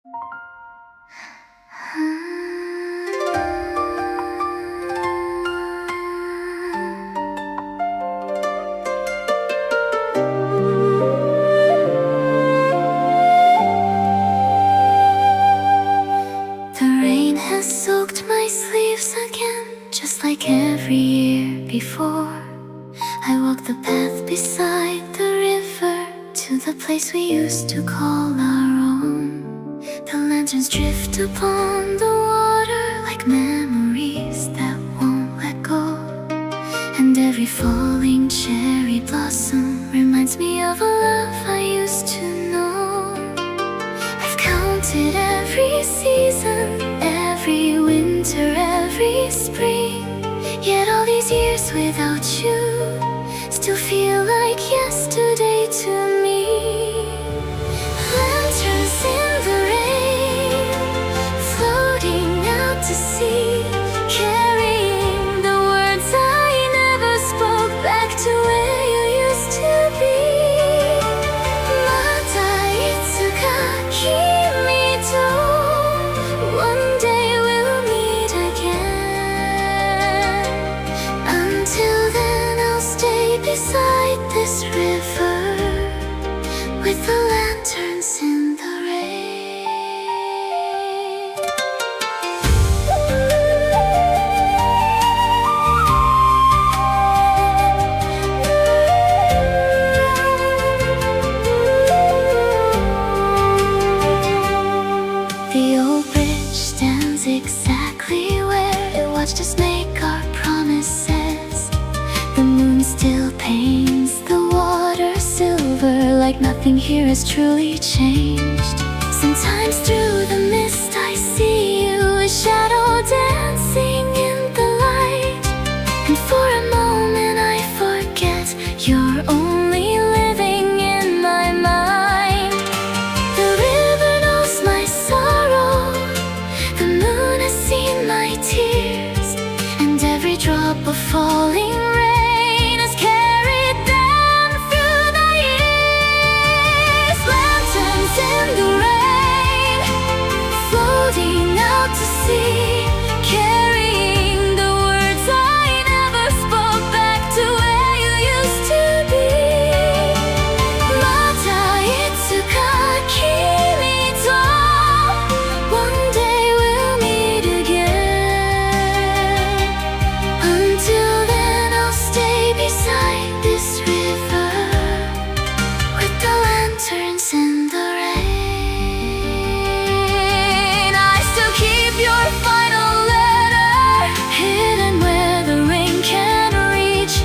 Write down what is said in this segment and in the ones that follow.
The rain has soaked my sleeves again, just like every year before. I walk the path beside the river to the place we used to call our own. The lanterns drift upon the water like memories that won't let go. And every falling cherry blossom reminds me of a love I used to know. I've counted every season, every winter, every spring, yet all these years without you still feel like yesterday to me. Lanterns in the rain, floating out to sea, carrying the words I never spoke back to where you used to be. Mata itsuka, kimi to, one day we'll meet again. Until then I'll stay beside this river with the lanterns in the rain. The old bridge stands exactly where it watched us make our promises. The moon still paints the water silver, like nothing here has truly changed. Sometimes through the mist I see you, a shadow dancing in the light. And for a moment I forget you're only living in my mind. The river knows my sorrow, the moon has seen my tears, and every drop of falling rain has carried them through the years. Lanterns in the rain, floating out to sea, carrying the words I never spoke back to where you used to be. Mata itsuka, kimi to, one day we'll meet again. Until then I'll stay beside this river with the lanterns in the rain. I still keep your final letter hidden where the rain can reach.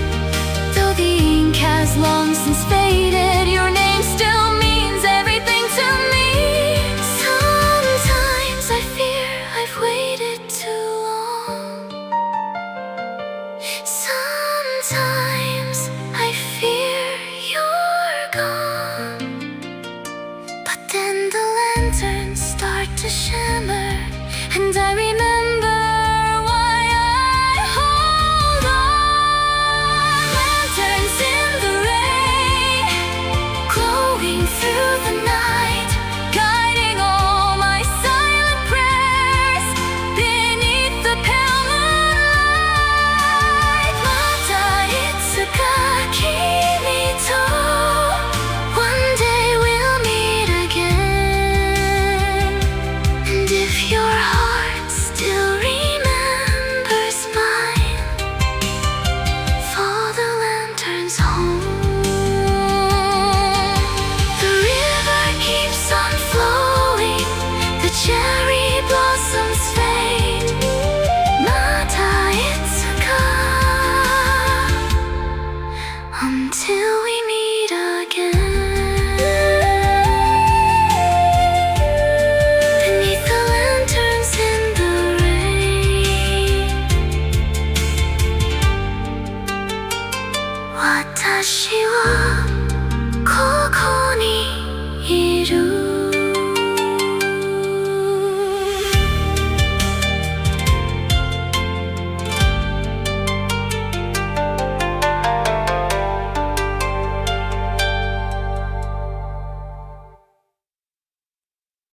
Though the ink has long since faded, your name still means everything to me. Sometimes I fear I've waited too long. Sometimes I fear you're gone. But then the lanterns start to shimmer, and I remember